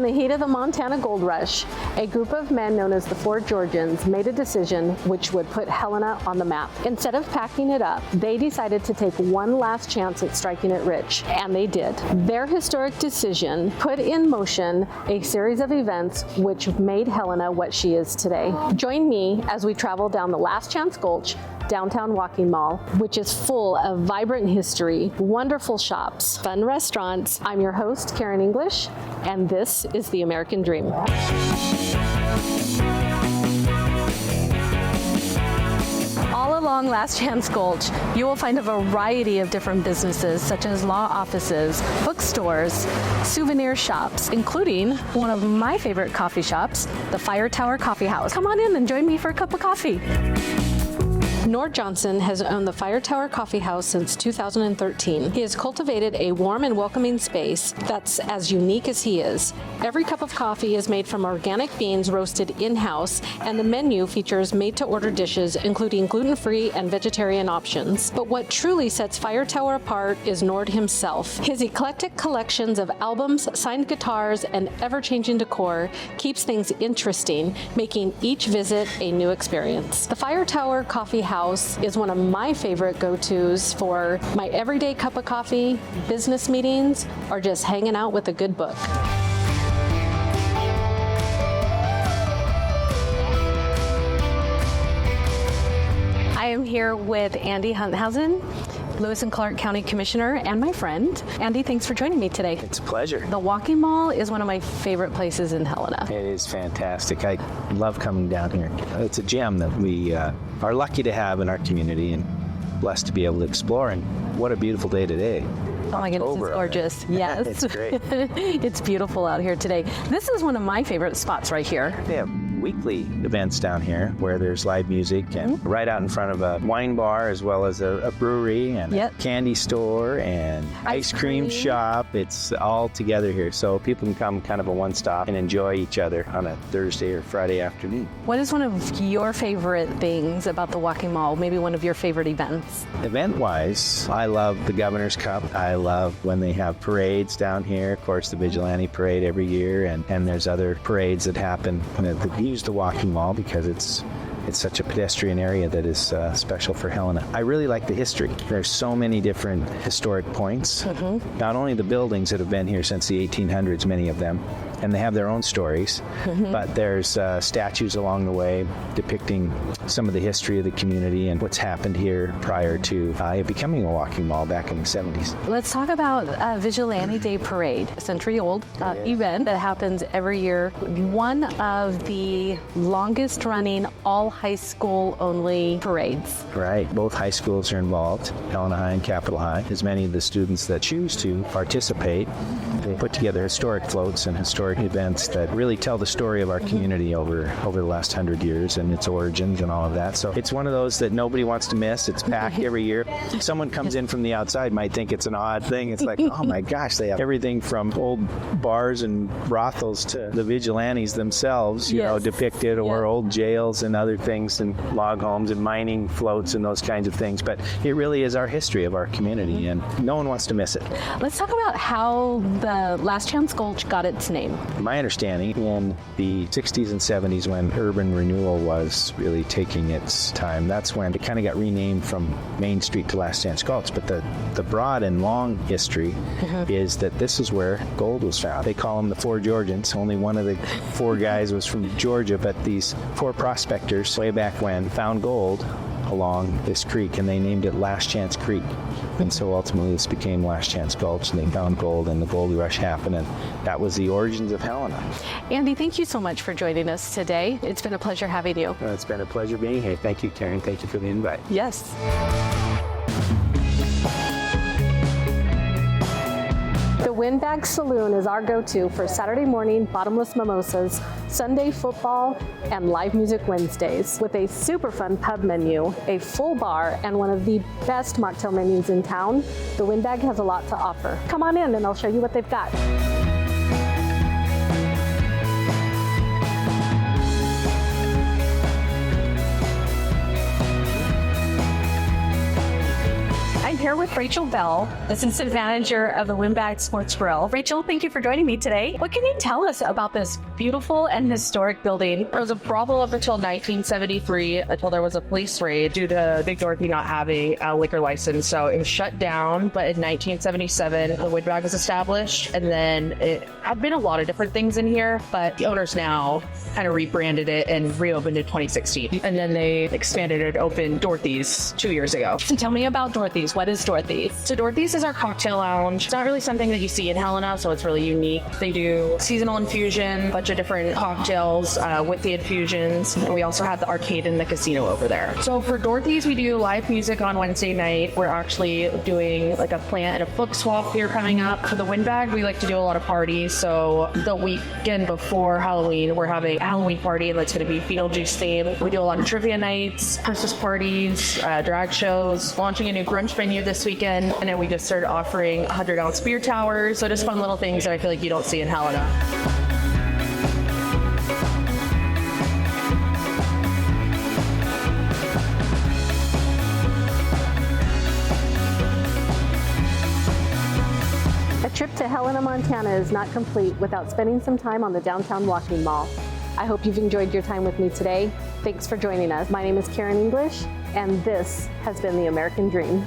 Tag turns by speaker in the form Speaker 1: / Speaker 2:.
Speaker 1: the heat of the Montana gold rush, a group of men known as the Four Georgians made a decision which would put Helena on the map. Instead of packing it up, they decided to take one last chance at striking it rich, and they did. Their historic decision put in motion a series of events which made Helena what she is today. Join me as we travel down the Last Chance Gulch, downtown walking mall, which is full of vibrant history, wonderful shops, fun restaurants. I'm your host, Karen English, and this is the American Dream. All along Last Chance Gulch, you will find a variety of different businesses such as law offices, bookstores, souvenir shops, including one of my favorite coffee shops, the Fire Tower Coffee House. Come on in and join me for a cup of coffee. Nord Johnson has owned the Fire Tower Coffee House since 2013. He has cultivated a warm and welcoming space that's as unique as he is. Every cup of coffee is made from organic beans roasted in-house, and the menu features made-to-order dishes, including gluten-free and vegetarian options. But what truly sets Fire Tower apart is Nord himself. His eclectic collections of albums, signed guitars, and ever-changing decor keeps things interesting, making each visit a new experience. The Fire Tower Coffee House is one of my favorite go-tos for my everyday cup of coffee, business meetings, or just hanging out with a good book. I am here with Andy Hunthausen, Lewis and Clark County Commissioner, and my friend. Andy, thanks for joining me today.
Speaker 2: It's a pleasure.
Speaker 1: The Walking Mall is one of my favorite places in Helena.
Speaker 2: It is fantastic. I love coming down here. It's a gem that we are lucky to have in our community and blessed to be able to explore. And what a beautiful day today.
Speaker 1: Oh my goodness, it's gorgeous. Yes.
Speaker 2: It's great.
Speaker 1: It's beautiful out here today. This is one of my favorite spots right here.
Speaker 2: They have weekly events down here where there's live music and right out in front of a wine bar as well as a brewery and a candy store and ice cream shop. It's all together here. So people can come kind of a one-stop and enjoy each other on a Thursday or Friday afternoon.
Speaker 1: What is one of your favorite things about the Walking Mall? Maybe one of your favorite events?
Speaker 2: Event-wise, I love the Governor's Cup. I love when they have parades down here. Of course, the Vigilante Parade every year, and there's other parades that happen that use the Walking Mall because it's such a pedestrian area that is special for Helena. I really like the history. There's so many different historic points. Not only the buildings that have been here since the 1800s, many of them, and they have their own stories, but there's statues along the way depicting some of the history of the community and what's happened here prior to it becoming a walking mall back in the 70s.
Speaker 1: Let's talk about Vigilante Day Parade, a century-old event that happens every year. One of the longest-running all high school only parades.
Speaker 2: Right, both high schools are involved, Helena High and Capitol High. As many of the students that choose to participate, they put together historic floats and historic events that really tell the story of our community over the last 100 years and its origins and all of that. So it's one of those that nobody wants to miss. It's packed every year. Someone comes in from the outside might think it's an odd thing. It's like, oh my gosh, they have everything from old bars and brothels to the vigilantes themselves, you know, depicted, or old jails and other things and log homes and mining floats and those kinds of things. But it really is our history of our community and no one wants to miss it.
Speaker 1: Let's talk about how the Last Chance Gulch got its name.
Speaker 2: My understanding, in the 60s and 70s when urban renewal was really taking its time, that's when it kind of got renamed from Main Street to Last Chance Gulch. But the broad and long history is that this is where gold was found. They call them the Four Georgians. Only one of the four guys was from Georgia, but these four prospectors way back when found gold along this creek, and they named it Last Chance Creek. And so ultimately this became Last Chance Gulch, and they found gold, and the gold rush happened, and that was the origins of Helena.
Speaker 1: Andy, thank you so much for joining us today. It's been a pleasure having you.
Speaker 2: It's been a pleasure being here. Thank you, Karen. Thank you for the invite.
Speaker 1: Yes. The Windbag Saloon is our go-to for Saturday morning bottomless mimosas, Sunday football, and live music Wednesdays. With a super fun pub menu, a full bar, and one of the best mocktail menus in town, the Windbag has a lot to offer. Come on in and I'll show you what they've got. here with Rachel Bell, assistant manager of the Windbag Sports Grill. Rachel, thank you for joining me today. What can you tell us about this beautiful and historic building?
Speaker 3: It was a problem up until 1973, until there was a police raid due to Big Dorothy not having a liquor license. So it was shut down, but in 1977, the Windbag was established, and then it had been a lot of different things in here, but the owners now kind of rebranded it and reopened in 2016. And then they expanded it, opened Dorothy's 2 years ago.
Speaker 1: So tell me about Dorothy's. What is Dorothy's?
Speaker 3: So Dorothy's is our cocktail lounge. It's not really something that you see in Helena, so it's really unique. They do seasonal infusion, a bunch of different cocktails with the infusions. And we also have the arcade and the casino over there. So for Dorothy's, we do live music on Wednesday night. We're actually doing like a plant and a book swap here coming up. For the Windbag, we like to do a lot of parties. So the weekend before Halloween, we're having a Halloween party that's going to be Beetlejuice themed. We do a lot of trivia nights, Christmas parties, drag shows, launching a new brunch menu this weekend, and then we just started offering 100-ounce beer towers. So just fun little things that I feel like you don't see in Helena.
Speaker 1: A trip to Helena, Montana is not complete without spending some time on the downtown walking mall. I hope you've enjoyed your time with me today. Thanks for joining us. My name is Karen English, and this has been the American Dream.